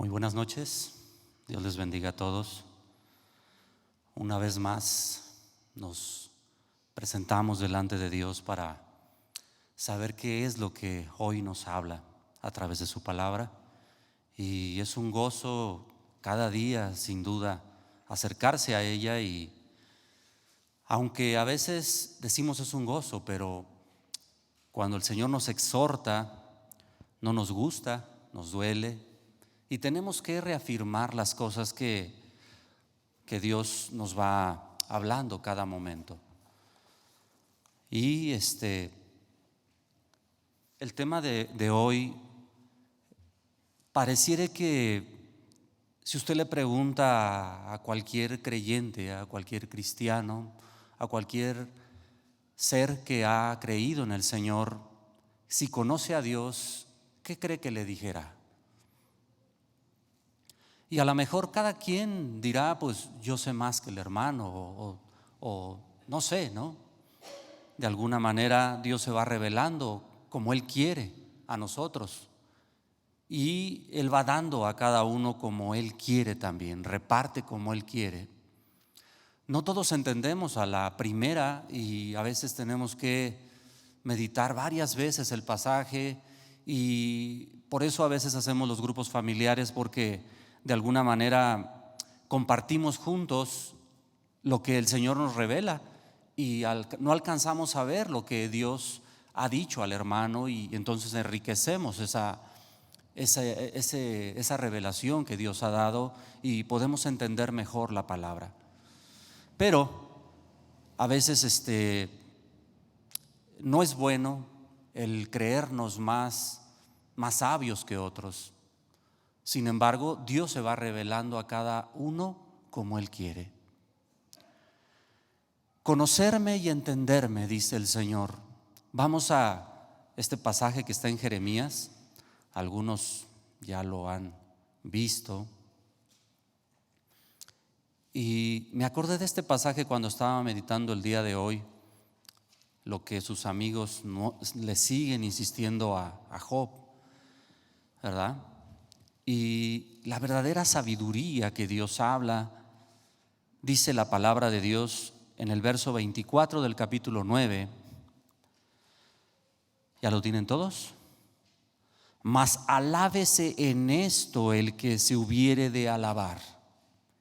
Muy buenas noches, Dios les bendiga a todos. Una vez más nos presentamos delante de Dios para saber qué es lo que hoy nos habla a través de su palabra. Y es un gozo cada día, sin duda, acercarse a ella. Y aunque a veces decimos es un gozo, pero cuando el Señor nos exhorta, no nos gusta, nos duele, y tenemos que reafirmar las cosas que Dios nos va hablando cada momento. Y el tema de hoy pareciera que si usted le pregunta a cualquier creyente, a cualquier cristiano, a cualquier ser que ha creído en el Señor, si conoce a Dios, ¿qué cree que le dijera? Y a lo mejor cada quien dirá, pues yo sé más que el hermano, o no sé, ¿no? De alguna manera Dios se va revelando como Él quiere a nosotros. Y Él va dando a cada uno como Él quiere también, reparte como Él quiere. No todos entendemos a la primera y a veces tenemos que meditar varias veces el pasaje, y por eso a veces hacemos los grupos familiares, porque de alguna manera compartimos juntos lo que el Señor nos revela y no alcanzamos a ver lo que Dios ha dicho al hermano, y entonces enriquecemos esa revelación que Dios ha dado y podemos entender mejor la palabra. Pero a veces no es bueno el creernos más sabios que otros. Sin embargo, Dios se va revelando a cada uno como Él quiere. Conocerme y entenderme, dice el Señor. Vamos a este pasaje que está en Jeremías. Algunos ya lo han visto. Y me acordé de este pasaje cuando estaba meditando el día de hoy, lo que sus amigos le siguen insistiendo a Job, ¿verdad? Y la verdadera sabiduría que Dios habla, dice la palabra de Dios en el verso 24 del capítulo 9. ¿Ya lo tienen todos? Mas alábese en esto el que se hubiere de alabar.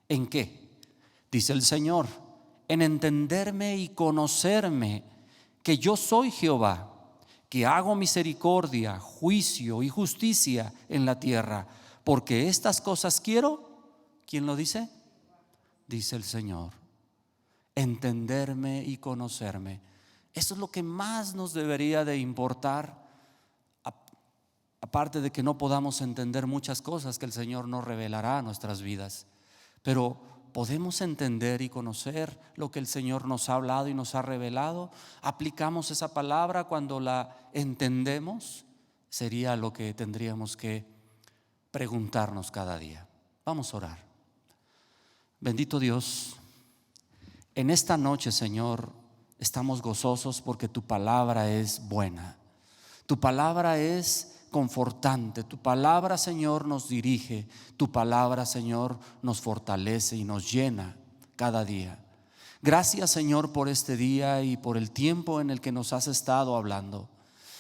¿En qué? Dice el Señor, en entenderme y conocerme, que yo soy Jehová, que hago misericordia, juicio y justicia en la tierra, porque estas cosas quiero. ¿Quién lo dice? Dice el Señor. Entenderme y conocerme. Eso es lo que más nos debería de importar, aparte de que no podamos entender muchas cosas que el Señor nos revelará a nuestras vidas. Pero podemos entender y conocer lo que el Señor nos ha hablado y nos ha revelado. Aplicamos esa palabra cuando la entendemos. Sería lo que tendríamos que preguntarnos cada día. Vamos a orar. Bendito Dios, en esta noche, Señor, estamos gozosos porque tu palabra es buena. Tu palabra es confortante. Tu palabra, Señor, nos dirige. Tu palabra, Señor, nos fortalece y nos llena cada día. Gracias, Señor, por este día y por el tiempo en el que nos has estado hablando.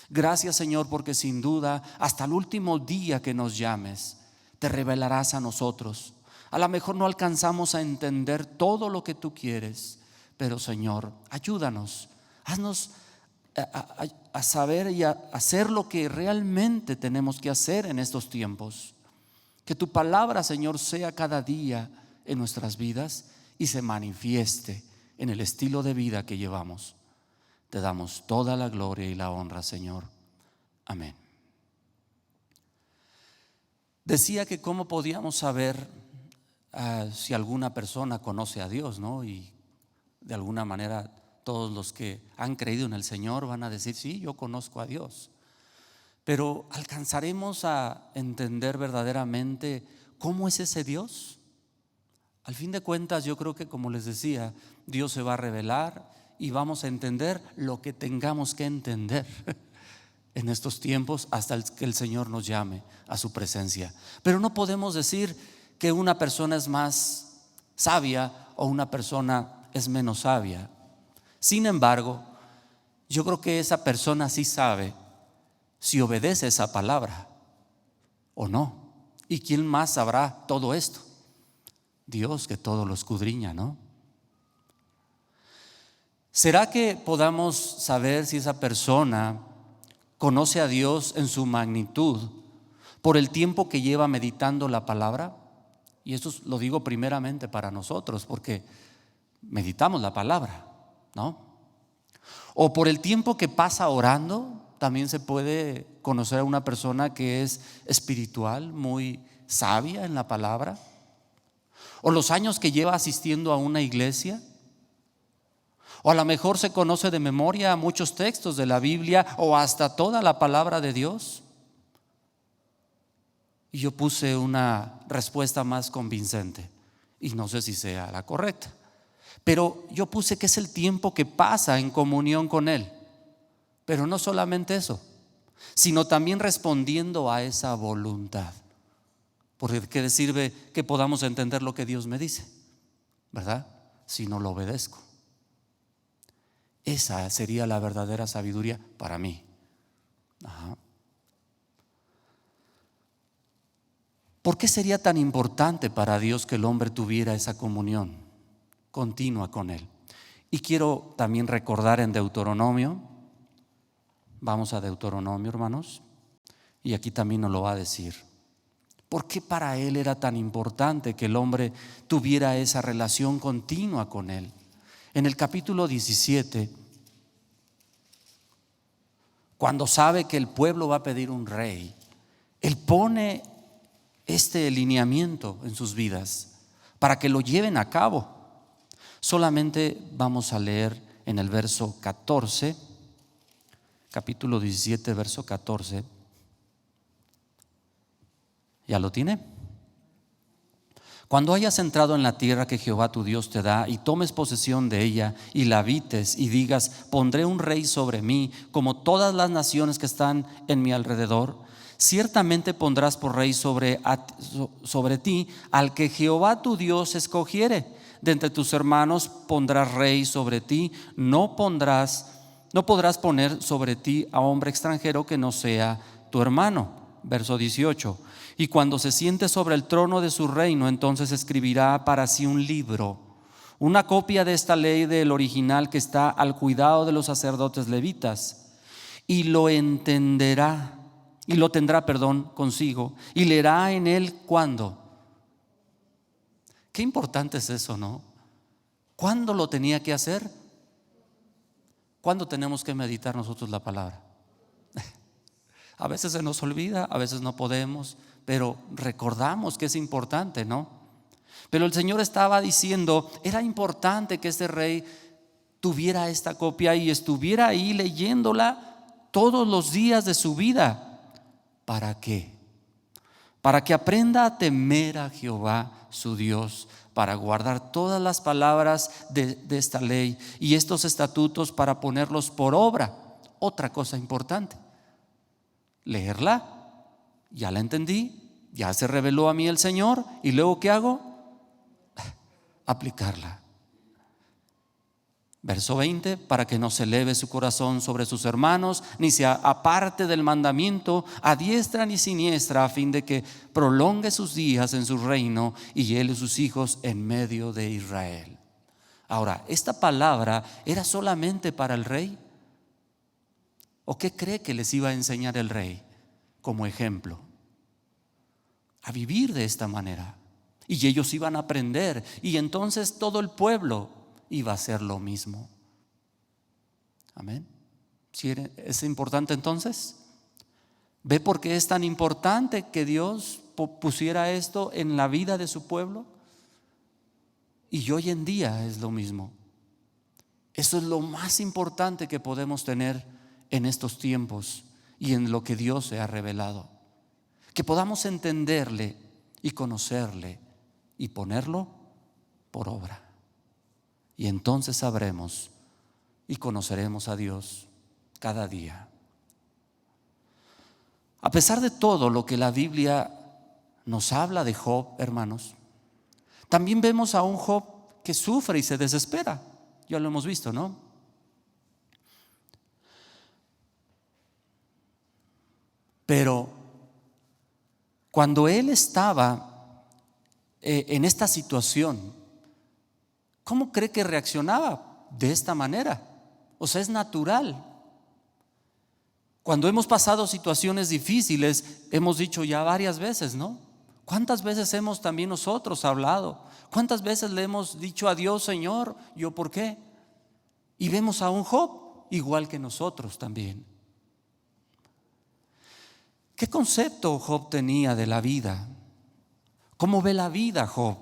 Gracias, Señor, porque sin duda hasta el último día que nos llames te revelarás a nosotros. A lo mejor no alcanzamos a entender todo lo que tú quieres, pero Señor, ayúdanos, haznos a saber y a hacer lo que realmente tenemos que hacer en estos tiempos. Que tu palabra, Señor, sea cada día en nuestras vidas y se manifieste en el estilo de vida que llevamos. Te damos toda la gloria y la honra, Señor. Amén. Decía que cómo podíamos saber si alguna persona conoce a Dios, ¿no? Y de alguna manera todos los que han creído en el Señor van a decir, sí, yo conozco a Dios. Pero ¿alcanzaremos a entender verdaderamente cómo es ese Dios? Al fin de cuentas, yo creo que, como les decía, Dios se va a revelar y vamos a entender lo que tengamos que entender. en estos tiempos hasta que el Señor nos llame a su presencia. Pero no podemos decir que una persona es más sabia o una persona es menos sabia. Sin embargo, yo creo que esa persona sí sabe si obedece esa palabra o no. ¿Y quién más sabrá todo esto? Dios, que todo lo escudriña, ¿no? ¿Será que podamos saber si esa persona conoce a Dios en su magnitud por el tiempo que lleva meditando la palabra? Y esto lo digo primeramente para nosotros, porque meditamos la palabra, ¿no? O por el tiempo que pasa orando. También se puede conocer a una persona que es espiritual, muy sabia en la palabra. O los años que lleva asistiendo a una iglesia. O a lo mejor se conoce de memoria muchos textos de la Biblia o hasta toda la palabra de Dios. Y yo puse una respuesta más convincente y no sé si sea la correcta, pero yo puse que es el tiempo que pasa en comunión con Él. Pero no solamente eso, sino también respondiendo a esa voluntad. Porque ¿de qué sirve que podamos entender lo que Dios me dice? ¿Verdad? Si no lo obedezco. Esa sería la verdadera sabiduría para mí. Ajá. ¿Por qué sería tan importante para Dios que el hombre tuviera esa comunión continua con Él? Y quiero también recordar en Deuteronomio. Vamos a Deuteronomio, hermanos, y aquí también nos lo va a decir. ¿Por qué para Él era tan importante que el hombre tuviera esa relación continua con Él? En el capítulo 17, cuando sabe que el pueblo va a pedir un rey, Él pone este lineamiento en sus vidas para que lo lleven a cabo. Solamente vamos a leer en el verso 14, capítulo 17, verso 14. ¿Ya lo tiene? Cuando hayas entrado en la tierra que Jehová tu Dios te da y tomes posesión de ella y la habites y digas: pondré un rey sobre mí como todas las naciones que están en mi alrededor, ciertamente pondrás por rey sobre ti al que Jehová tu Dios escogiere. De entre tus hermanos pondrás rey sobre ti. No podrás poner sobre ti a hombre extranjero que no sea tu hermano. Verso 18. Y cuando se siente sobre el trono de su reino, entonces escribirá para sí un libro, una copia de esta ley del original que está al cuidado de los sacerdotes levitas, y lo entenderá, y lo tendrá, consigo, y leerá en él cuando. Qué importante es eso, ¿no? ¿Cuándo lo tenía que hacer? ¿Cuándo tenemos que meditar nosotros la palabra? A veces se nos olvida, a veces no podemos, pero recordamos que es importante, ¿no? Pero el Señor estaba diciendo, era importante que este rey tuviera esta copia y estuviera ahí leyéndola todos los días de su vida. ¿Para qué? Para que aprenda a temer a Jehová su Dios, para guardar todas las palabras de esta ley y estos estatutos para ponerlos por obra. Otra cosa importante, leerla. Ya la entendí, ya se reveló a mí el Señor, y luego ¿qué hago? Aplicarla. Verso 20, para que no se eleve su corazón sobre sus hermanos, ni se aparte del mandamiento a diestra ni siniestra, a fin de que prolongue sus días en su reino y él y sus hijos en medio de Israel. Ahora, ¿esta palabra era solamente para el rey? ¿O qué cree que les iba a enseñar el rey como ejemplo? A vivir de esta manera. Y ellos iban a aprender, y entonces todo el pueblo iba a hacer lo mismo. Amén. ¿Sí es importante entonces? ¿Ve por qué es tan importante que Dios pusiera esto en la vida de su pueblo? Y hoy en día es lo mismo. Eso es lo más importante que podemos tener en estos tiempos y en lo que Dios se ha revelado. Que podamos entenderle y conocerle y ponerlo por obra. Y entonces sabremos y conoceremos a Dios cada día. A pesar de todo lo que la Biblia nos habla de Job, hermanos, también vemos a un Job que sufre y se desespera. Ya lo hemos visto, ¿no? Pero cuando él estaba en esta situación, ¿cómo cree que reaccionaba? De esta manera. O sea, es natural. Cuando hemos pasado situaciones difíciles, hemos dicho ya varias veces, ¿no? ¿Cuántas veces hemos también nosotros hablado? ¿Cuántas veces le hemos dicho a Dios, Señor, yo por qué? Y vemos a un Job igual que nosotros también. ¿Qué concepto Job tenía de la vida? ¿Cómo ve la vida Job?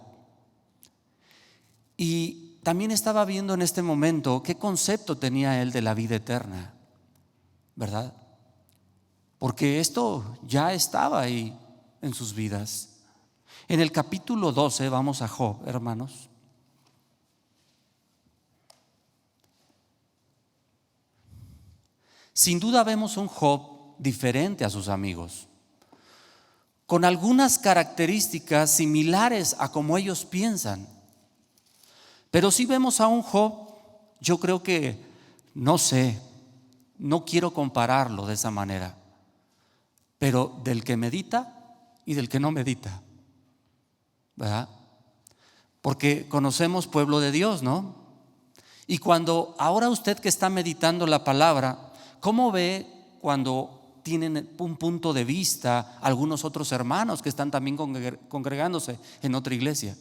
Y también estaba viendo en este momento qué concepto tenía él de la vida eterna, ¿verdad? Porque esto ya estaba ahí en sus vidas. En el capítulo 12 vamos a Job, hermanos. Sin duda vemos un Job diferente a sus amigos, con algunas características similares a como ellos piensan. Pero si vemos a un Job, yo creo que, no sé, no quiero compararlo de esa manera, pero del que medita y del que no medita, ¿verdad? Porque conocemos pueblo de Dios, ¿no? Y cuando ahora usted que está meditando la palabra, ¿cómo ve cuando tienen un punto de vista algunos otros hermanos que están también congregándose en otra iglesia?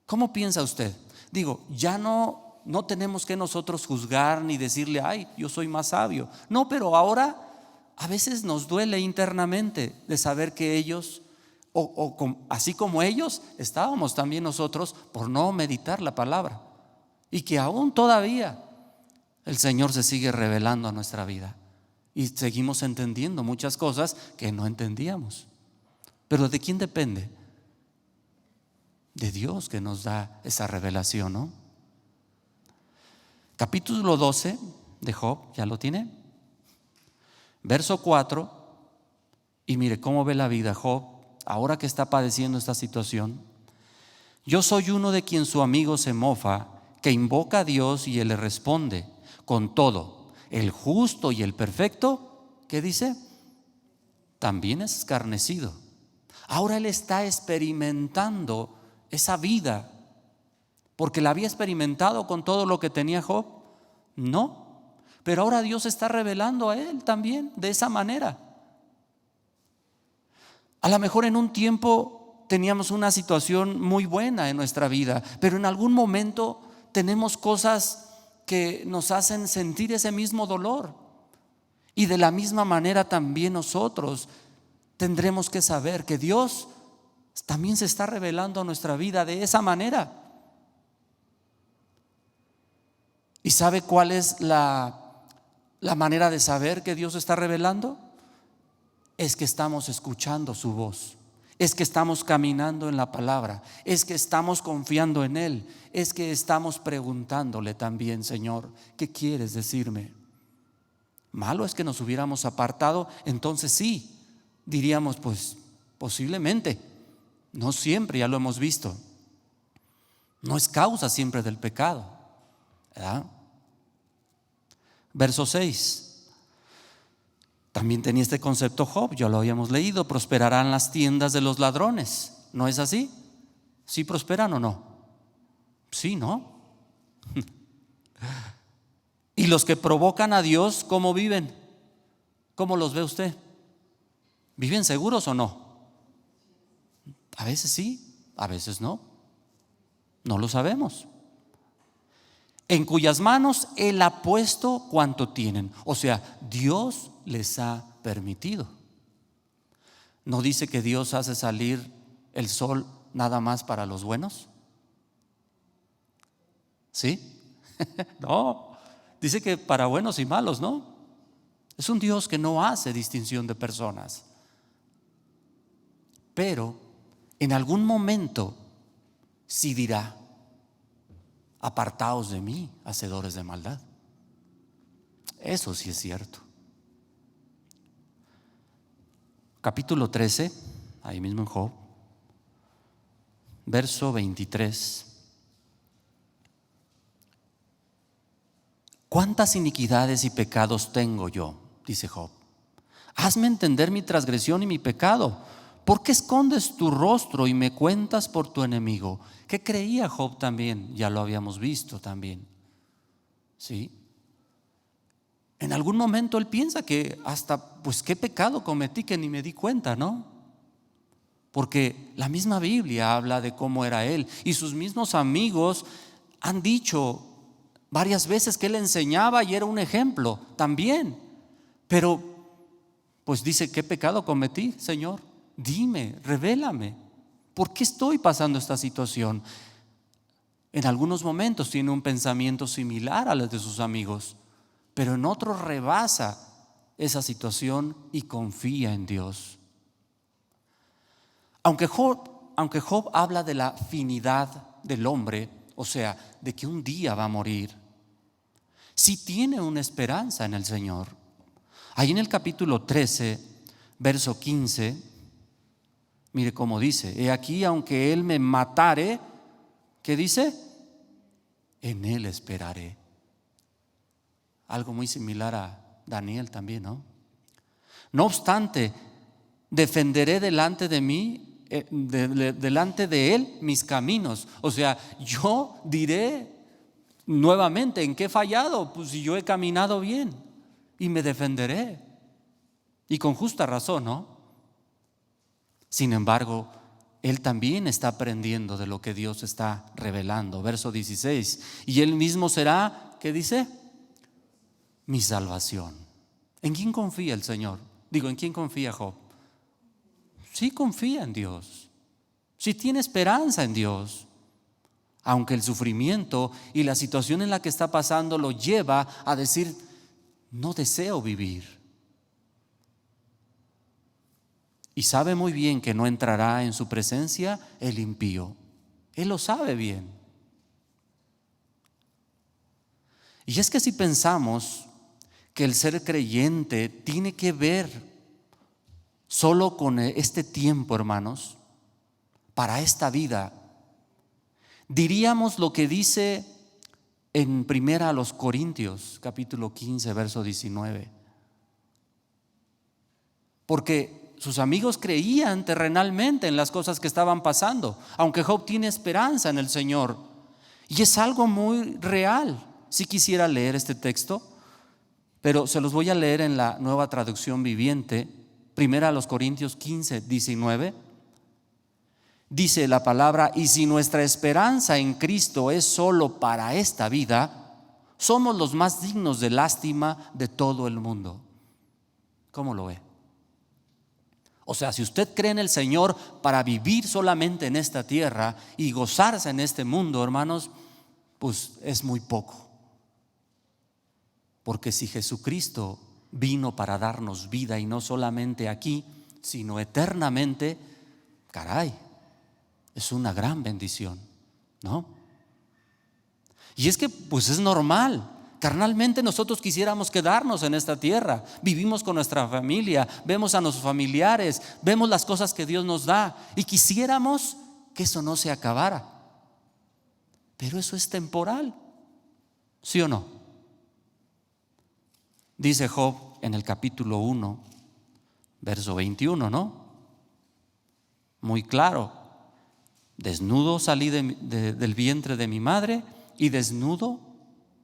¿Cómo piensa usted? Digo, ya no tenemos que nosotros juzgar ni decirle, ay, yo soy más sabio. No, pero ahora a veces nos duele internamente de saber que ellos, así como ellos, estábamos también nosotros por no meditar la palabra. Y que aún todavía el Señor se sigue revelando a nuestra vida. Y seguimos entendiendo muchas cosas que no entendíamos. Pero ¿de quién depende? De Dios que nos da esa revelación, ¿no? Capítulo 12 de Job, ¿ya lo tiene? Verso 4, y mire cómo ve la vida Job, ahora que está padeciendo esta situación. Yo soy uno de quien su amigo se mofa, que invoca a Dios y Él le responde. Con todo, el justo y el perfecto, ¿qué dice? También es escarnecido. Ahora él está experimentando esa vida, porque la había experimentado con todo lo que tenía Job. No, pero ahora Dios está revelando a él también de esa manera. A lo mejor en un tiempo teníamos una situación muy buena en nuestra vida, pero en algún momento tenemos cosas que nos hacen sentir ese mismo dolor. Y de la misma manera también nosotros tendremos que saber que Dios también se está revelando a nuestra vida de esa manera. ¿Y sabe cuál es la manera de saber que Dios está revelando? Es que estamos escuchando su voz, es que estamos caminando en la palabra, es que estamos confiando en Él, es que estamos preguntándole también, Señor, ¿qué quieres decirme? Malo es que nos hubiéramos apartado, entonces sí, diríamos pues posiblemente, no siempre, ya lo hemos visto, no es causa siempre del pecado, ¿verdad? Verso 6. También tenía este concepto Job, ya lo habíamos leído, prosperarán las tiendas de los ladrones, ¿no es así? ¿Sí prosperan o no? Sí, ¿no? Y los que provocan a Dios, ¿cómo viven? ¿Cómo los ve usted? ¿Viven seguros o no? A veces sí, a veces no. No lo sabemos. En cuyas manos Él ha puesto cuanto tienen. O sea, Dios les ha permitido. ¿No dice que Dios hace salir el sol nada más para los buenos? ¿Sí? No. Dice que para buenos y malos, ¿no? Es un Dios que no hace distinción de personas. Pero en algún momento sí dirá: apartaos de mí, hacedores de maldad. Eso sí es cierto. capítulo 13, ahí mismo en Job, verso 23. ¿Cuántas iniquidades y pecados tengo yo?, dice Job. Hazme entender mi transgresión y mi pecado. ¿Por qué escondes tu rostro y me cuentas por tu enemigo? ¿Qué creía Job también? Ya lo habíamos visto también. ¿Sí? En algún momento él piensa que hasta, pues qué pecado cometí que ni me di cuenta, ¿no? Porque la misma Biblia habla de cómo era él, y sus mismos amigos han dicho varias veces que él enseñaba y era un ejemplo también. Pero pues dice: ¿qué pecado cometí, Señor? Dime, revélame. ¿Por qué estoy pasando esta situación? En algunos momentos tiene un pensamiento similar a los de sus amigos, pero en otros rebasa esa situación y confía en Dios. Aunque Job habla de la finidad del hombre, o sea, de que un día va a morir, sí tiene una esperanza en el Señor. Ahí en el capítulo 13, verso 15, mire cómo dice: he aquí, aunque él me matare, ¿qué dice? En él esperaré. Algo muy similar a Daniel también, ¿no? No obstante, defenderé delante de mí, delante de él, mis caminos. O sea, yo diré nuevamente en qué he fallado. Pues si yo he caminado bien, y me defenderé, y con justa razón, ¿no? Sin embargo, él también está aprendiendo de lo que Dios está revelando. Verso 16: y él mismo será, ¿qué dice? Mi salvación. ¿En quién confía el Señor? ¿En quién confía Job? Sí confía en Dios, sí tiene esperanza en Dios, aunque el sufrimiento y la situación en la que está pasando lo lleva a decir: no deseo vivir. Y sabe muy bien que no entrará en su presencia el impío. Él lo sabe bien. Y es que si pensamos que el ser creyente tiene que ver solo con este tiempo, hermanos, para esta vida, diríamos lo que dice en primera a los Corintios, capítulo 15, verso 19. Porque sus amigos creían terrenalmente en las cosas que estaban pasando, aunque Job tiene esperanza en el Señor. Y es algo muy real. Si quisiera leer este texto, pero se los voy a leer en la Nueva Traducción Viviente. Primera a los Corintios 15, 19. Dice la palabra: y si nuestra esperanza en Cristo es solo para esta vida, somos los más dignos de lástima de todo el mundo. ¿Cómo lo ve? O sea, si usted cree en el Señor para vivir solamente en esta tierra y gozarse en este mundo, hermanos, pues es muy poco. Porque si Jesucristo vino para darnos vida, y no solamente aquí, sino eternamente, caray, es una gran bendición, ¿no? Y es que pues es normal. Carnalmente nosotros quisiéramos quedarnos en esta tierra. Vivimos con nuestra familia, vemos a nuestros familiares, vemos las cosas que Dios nos da, y quisiéramos que eso no se acabara. Pero eso es temporal, ¿sí o no? Dice Job en el capítulo 1, verso 21, ¿no? Muy claro: desnudo salí del vientre de mi madre, y desnudo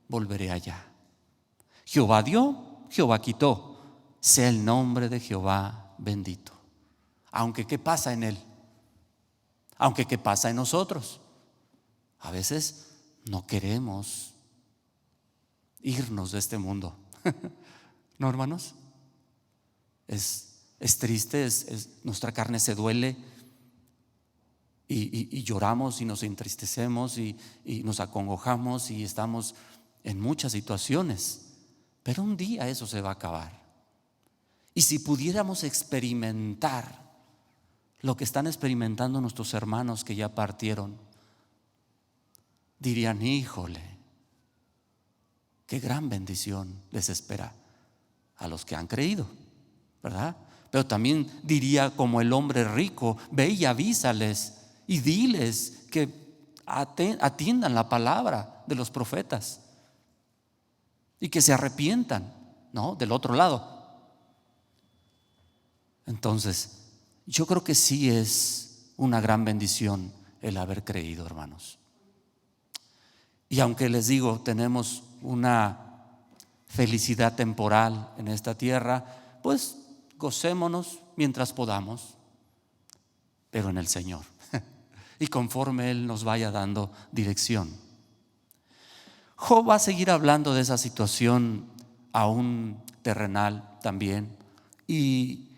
volveré allá. Jehová dio, Jehová quitó, sea el nombre de Jehová bendito. Aunque ¿qué pasa en él? Aunque ¿qué pasa en nosotros? A veces no queremos irnos de este mundo. ¿No, hermanos? Es triste, nuestra carne se duele, y lloramos y nos entristecemos y nos acongojamos y estamos en muchas situaciones. Pero un día eso se va a acabar. Y si pudiéramos experimentar lo que están experimentando nuestros hermanos que ya partieron, dirían: híjole, qué gran bendición les espera a los que han creído, ¿verdad? Pero también diría como el hombre rico: ve y avísales y diles que atiendan la palabra de los profetas y que se arrepientan, ¿no? Del otro lado. Entonces, yo creo que sí es una gran bendición el haber creído, hermanos. Y aunque les digo, tenemos una felicidad temporal en esta tierra, pues gocémonos mientras podamos, pero en el Señor y conforme Él nos vaya dando dirección. Job va a seguir hablando de esa situación aún terrenal también, y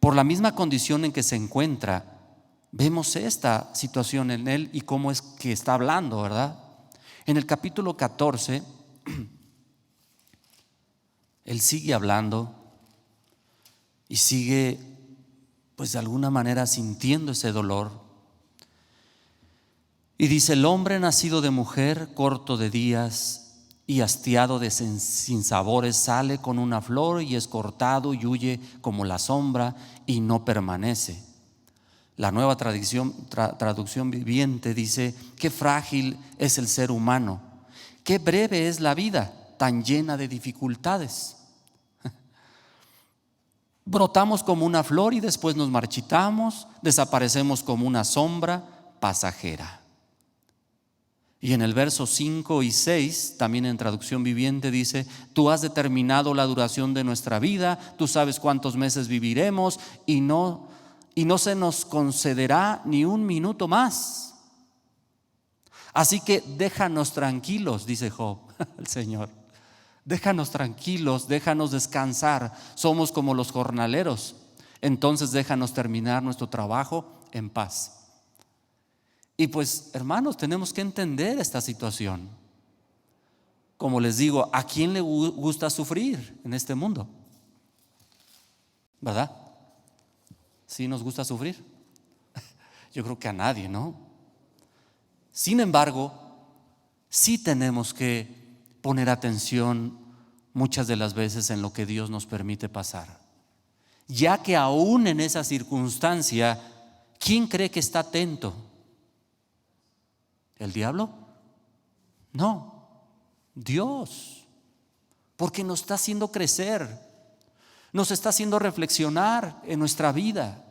por la misma condición en que se encuentra, vemos esta situación en él y cómo es que está hablando, ¿verdad? En el capítulo 14, él sigue hablando y sigue, pues de alguna manera, sintiendo ese dolor. Y dice: el hombre nacido de mujer, corto de días y hastiado de sinsabores, sale con una flor y es cortado y huye como la sombra y no permanece. La Nueva Traducción Viviente dice: qué frágil es el ser humano, qué breve es la vida, tan llena de dificultades. Brotamos como una flor y después nos marchitamos, desaparecemos como una sombra pasajera. Y en el verso 5 y 6, también en Traducción Viviente, dice: tú has determinado la duración de nuestra vida, tú sabes cuántos meses viviremos y no se nos concederá ni un minuto más. Así que déjanos tranquilos, dice Job, el Señor. Déjanos tranquilos, déjanos descansar. Somos como los jornaleros. Entonces déjanos terminar nuestro trabajo en paz. Y pues, hermanos, tenemos que entender esta situación. Como les digo, ¿a quién le gusta sufrir en este mundo? ¿Verdad? ¿Sí nos gusta sufrir? Yo creo que a nadie, ¿no? Sin embargo, sí tenemos que poner atención muchas de las veces en lo que Dios nos permite pasar, ya que aún en esa circunstancia, ¿quién cree que está atento? ¿El diablo? No, Dios, porque nos está haciendo crecer, nos está haciendo reflexionar en nuestra vida,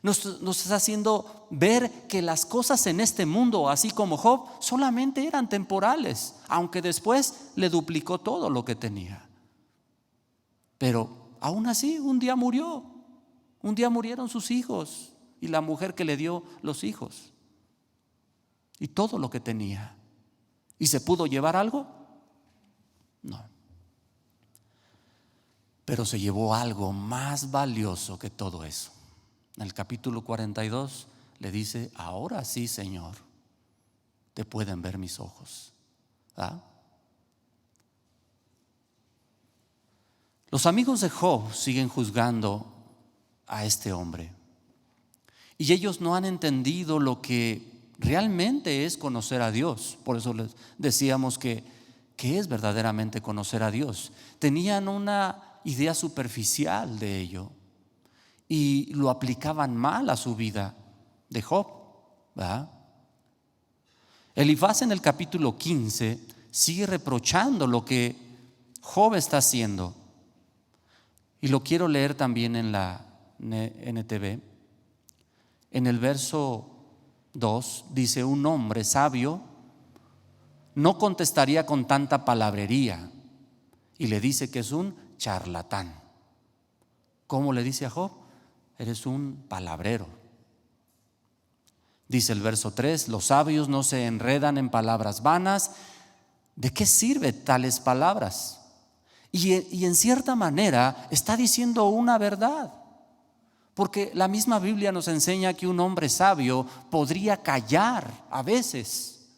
nos está haciendo ver que las cosas en este mundo, así como Job, solamente eran temporales, aunque después le duplicó todo lo que tenía. Pero aún así, un día murieron sus hijos y la mujer que le dio los hijos y todo lo que tenía. ¿Y se pudo llevar algo? No. Pero se llevó algo más valioso que todo eso. En el capítulo 42 le dice: ahora sí, Señor, te pueden ver mis ojos. ¿Ah? Los amigos de Job siguen juzgando a este hombre, y ellos no han entendido lo que realmente es conocer a Dios. Por eso les decíamos que es verdaderamente conocer a Dios. Tenían una idea superficial de ello y lo aplicaban mal a su vida de Job, ¿verdad? Elifaz en el capítulo 15 sigue reprochando lo que Job está haciendo, y lo quiero leer también en la NTV. En el verso 2 dice: un hombre sabio no contestaría con tanta palabrería, y le dice que es un charlatán. ¿Cómo le dice a Job? Eres un palabrero. Dice el verso 3: los sabios no se enredan en palabras vanas. ¿De qué sirve tales palabras? Y en cierta manera está diciendo una verdad, porque la misma Biblia nos enseña que un hombre sabio podría callar a veces,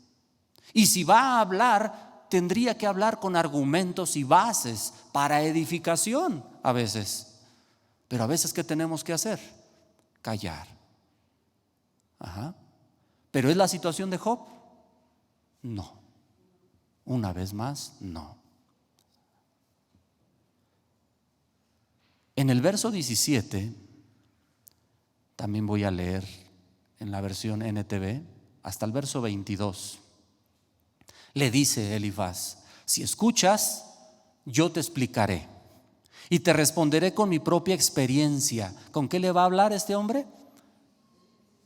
y si va a hablar, tendría que hablar con argumentos y bases para edificación a veces. Pero a veces, ¿qué tenemos que hacer? Callar. Ajá. ¿Pero es la situación de Job? No. Una vez más, no. En el verso 17, también voy a leer en la versión NTV, hasta el verso 22. Le dice Elifaz: si escuchas, yo te explicaré y te responderé con mi propia experiencia. ¿Con qué le va a hablar este hombre?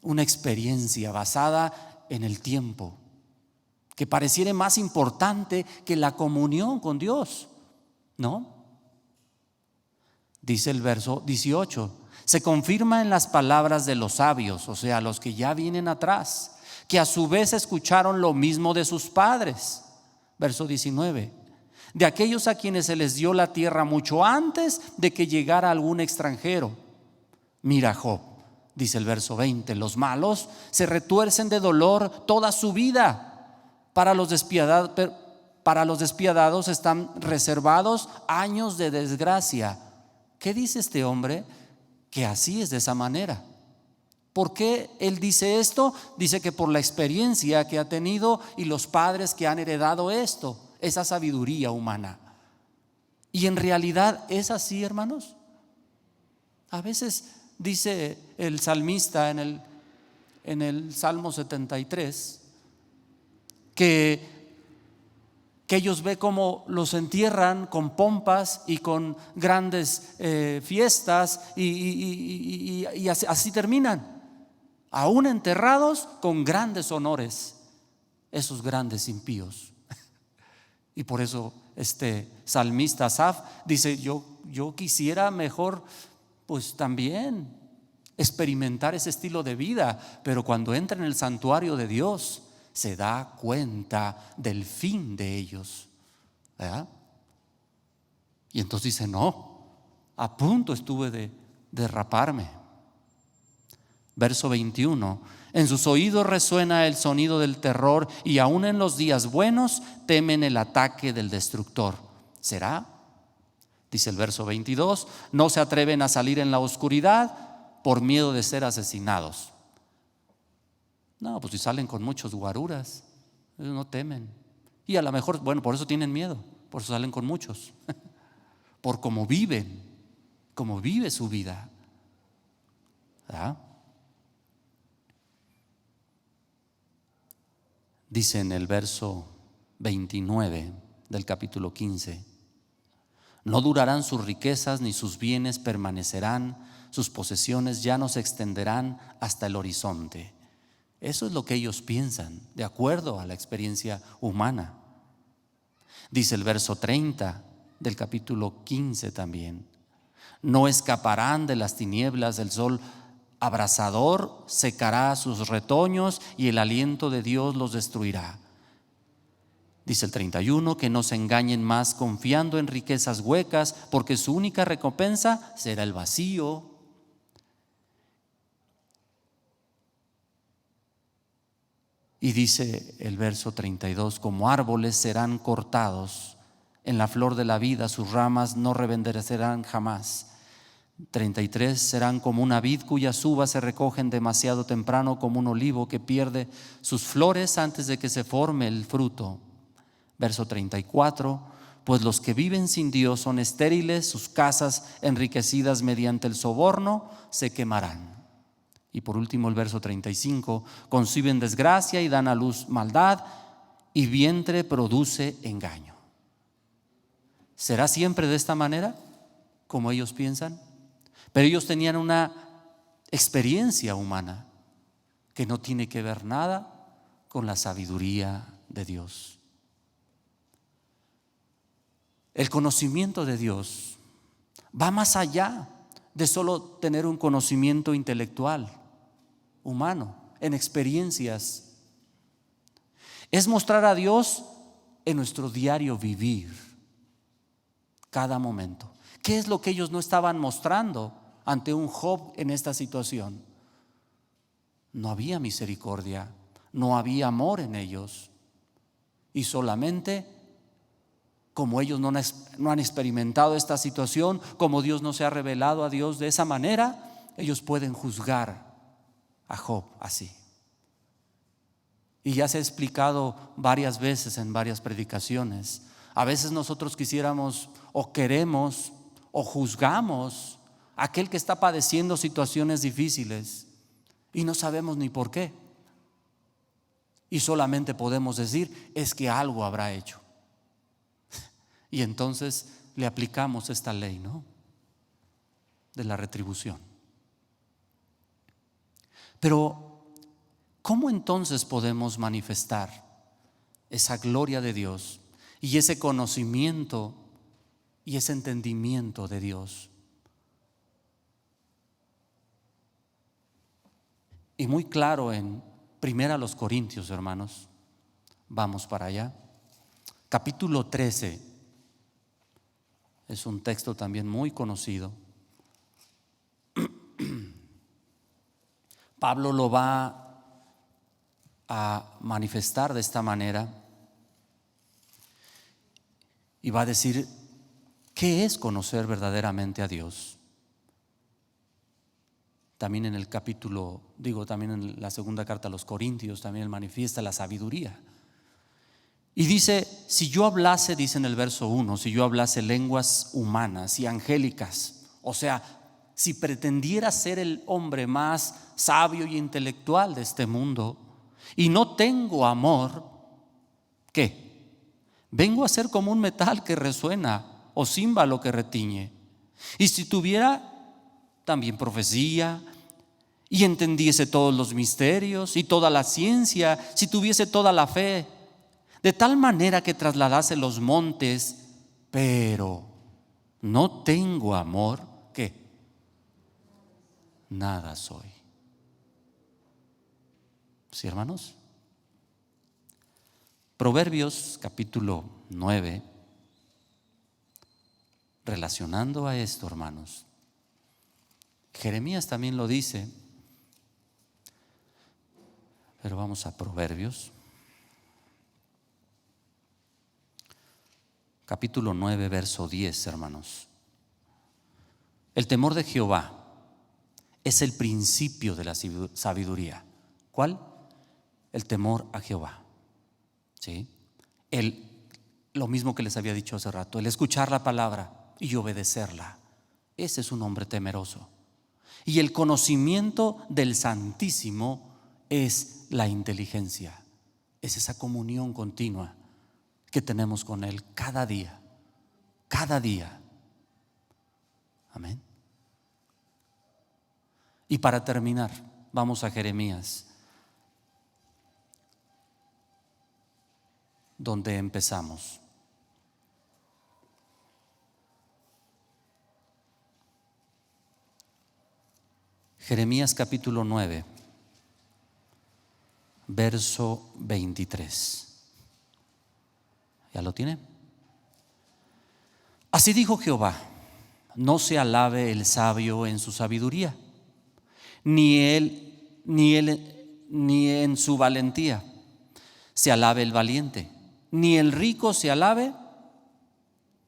Una experiencia basada en el tiempo, que pareciera más importante que la comunión con Dios, ¿no? Dice el verso 18: se confirma en las palabras de los sabios, o sea, los que ya vienen atrás, que a su vez escucharon lo mismo de sus padres. Verso 19: de aquellos a quienes se les dio la tierra mucho antes de que llegara algún extranjero. Mira Job, dice el verso 20: los malos se retuercen de dolor toda su vida. Para los despiadados están reservados años de desgracia. ¿Qué dice este hombre? Que así es, de esa manera. ¿Por qué él dice esto? Dice que por la experiencia que ha tenido y los padres que han heredado esto, esa sabiduría humana. Y en realidad es así, hermanos. A veces dice el salmista en el Salmo 73 que ellos ven cómo los entierran con pompas y con grandes fiestas y así terminan, aún enterrados con grandes honores, esos grandes impíos. Y por eso este salmista Asaf dice: yo quisiera mejor pues también experimentar ese estilo de vida, pero cuando entra en el santuario de Dios se da cuenta del fin de ellos, ¿verdad? Y entonces dice: no, a punto estuve de derraparme. Verso 21: en sus oídos resuena el sonido del terror, y aún en los días buenos temen el ataque del destructor. ¿Será? Dice el verso 22: no se atreven a salir en la oscuridad por miedo de ser asesinados. No, pues si salen con muchos guaruras, ellos no temen. Y a lo mejor, bueno, por eso tienen miedo, por eso salen con muchos, por cómo viven, cómo vive su vida, ¿verdad? Dice en el verso 29 del capítulo 15: no durarán sus riquezas ni sus bienes permanecerán, sus posesiones ya no se extenderán hasta el horizonte. Eso es lo que ellos piensan, de acuerdo a la experiencia humana. Dice el verso 30 del capítulo 15 también: no escaparán de las tinieblas, el sol abrasador secará sus retoños y el aliento de Dios los destruirá. Dice el 31: que no se engañen más confiando en riquezas huecas, porque su única recompensa será el vacío. Y dice el verso 32: como árboles serán cortados en la flor de la vida, sus ramas no reverdecerán jamás. 33: serán como una vid cuyas uvas se recogen demasiado temprano, como un olivo que pierde sus flores antes de que se forme el fruto. Verso 34: pues los que viven sin Dios son estériles, sus casas enriquecidas mediante el soborno se quemarán. Y por último el verso 35: conciben desgracia y dan a luz maldad, y vientre produce engaño. ¿Será siempre de esta manera como ellos piensan? Pero ellos tenían una experiencia humana que no tiene que ver nada con la sabiduría de Dios. El conocimiento de Dios va más allá de solo tener un conocimiento intelectual, humano, en experiencias. Es mostrar a Dios en nuestro diario vivir, cada momento. ¿Qué es lo que ellos no estaban mostrando ante un Job en esta situación? No había misericordia, no había amor en ellos, y solamente como ellos no han experimentado esta situación, como Dios no se ha revelado a Dios de esa manera, ellos pueden juzgar a Job así. Y ya se ha explicado varias veces en varias predicaciones. A veces nosotros quisiéramos o queremos o juzgamos aquel que está padeciendo situaciones difíciles y no sabemos ni por qué. Y solamente podemos decir, es que algo habrá hecho. Y entonces le aplicamos esta ley, ¿no?, de la retribución. Pero, ¿cómo entonces podemos manifestar esa gloria de Dios y ese conocimiento y ese entendimiento de Dios? Y muy claro en 1 Corintios, hermanos, vamos para allá, capítulo 13, es un texto también muy conocido. Pablo lo va a manifestar de esta manera y va a decir, ¿qué es conocer verdaderamente a Dios? También en el capítulo, también en la segunda carta a los Corintios, también él manifiesta la sabiduría. Y dice, si yo hablase, dice en el verso 1, si yo hablase lenguas humanas y angélicas, o sea, si pretendiera ser el hombre más sabio y intelectual de este mundo y no tengo amor, ¿qué? Vengo a ser como un metal que resuena o címbalo que retiñe. Y si tuviera también profecía y entendiese todos los misterios y toda la ciencia, si tuviese toda la fe, de tal manera que trasladase los montes, pero no tengo amor, ¿qué? Nada soy. ¿Sí, hermanos? Proverbios capítulo 9, relacionando a esto, hermanos, Jeremías también lo dice, pero vamos a Proverbios capítulo 9, verso 10, hermanos. El temor de Jehová es el principio de la sabiduría. ¿Cuál? El temor a Jehová. ¿Sí? Lo mismo que les había dicho hace rato, el escuchar la palabra y obedecerla. Ese es un hombre temeroso. Y el conocimiento del Santísimo es la inteligencia. Es esa comunión continua que tenemos con Él cada día. Cada día. Amén. Y para terminar, vamos a Jeremías, donde empezamos. Jeremías capítulo 9, verso 23. ¿Ya lo tiene? Así dijo Jehová: no se alabe el sabio en su sabiduría, ni en su valentía se alabe el valiente, ni el rico se alabe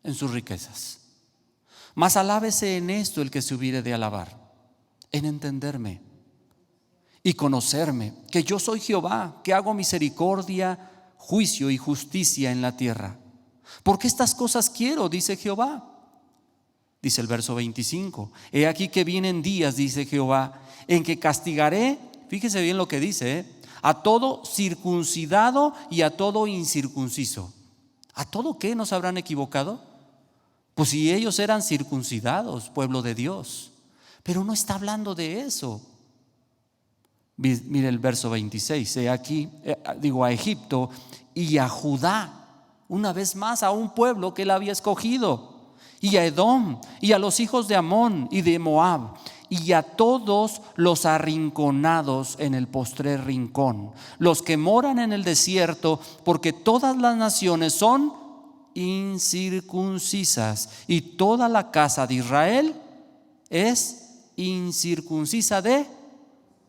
en sus riquezas. Mas alábese en esto el que se hubiere de alabar, en entenderme y conocerme, que yo soy Jehová, que hago misericordia, juicio y justicia en la tierra. Porque estas cosas quiero, dice Jehová. Dice el verso 25: he aquí que vienen días, dice Jehová, en que castigaré, fíjese bien lo que dice, a todo circuncidado y a todo incircunciso. ¿A todo qué nos habrán equivocado? Pues si ellos eran circuncidados, pueblo de Dios. Pero no está hablando de eso. Mire el verso 26: he aquí, a Egipto y a Judá, una vez más a un pueblo que él había escogido, y a Edom y a los hijos de Amón y de Moab, y a todos los arrinconados en el postrer rincón, los que moran en el desierto, porque todas las naciones son incircuncisas y toda la casa de Israel es incircuncisa de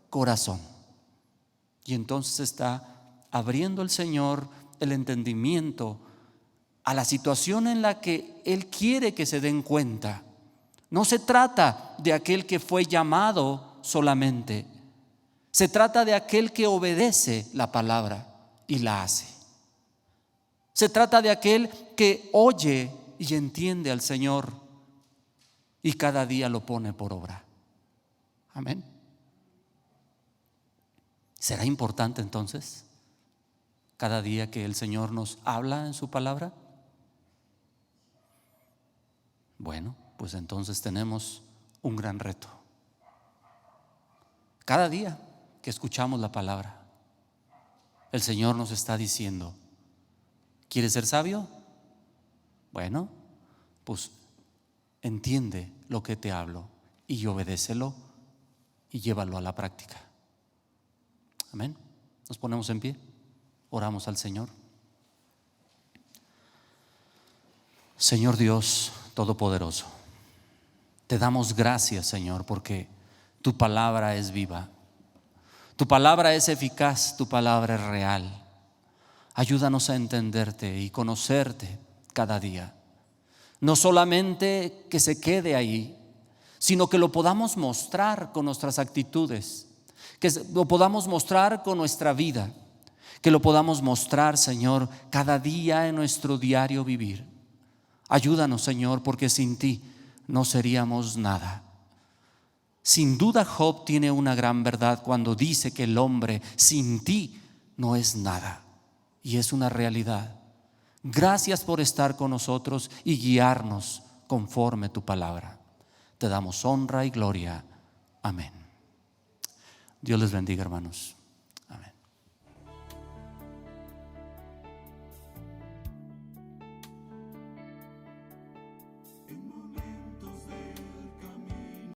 corazón. Y entonces está abriendo el Señor el entendimiento a la situación en la que Él quiere que se den cuenta. No se trata de aquel que fue llamado solamente, se trata de aquel que obedece la palabra y la hace. Se trata de aquel que oye y entiende al Señor y cada día lo pone por obra. Amén. ¿Será importante entonces cada día que el Señor nos habla en su palabra? Bueno, pues entonces tenemos un gran reto. Cada día que escuchamos la palabra, el Señor nos está diciendo: ¿quieres ser sabio? Bueno, pues entiende lo que te hablo y obedécelo y llévalo a la práctica. Amén. Nos ponemos en pie, oramos al Señor. Señor Dios Todopoderoso, te damos gracias, Señor, porque tu palabra es viva, tu palabra es eficaz, tu palabra es real. Ayúdanos a entenderte y conocerte cada día. No solamente que se quede ahí, sino que lo podamos mostrar con nuestras actitudes, que lo podamos mostrar con nuestra vida, que lo podamos mostrar, Señor, cada día en nuestro diario vivir. Ayúdanos, Señor, porque sin ti no seríamos nada. Sin duda Job tiene una gran verdad cuando dice que el hombre sin ti no es nada, y es una realidad. Gracias por estar con nosotros y guiarnos conforme tu palabra. Te damos honra y gloria. Amén. Dios les bendiga, hermanos.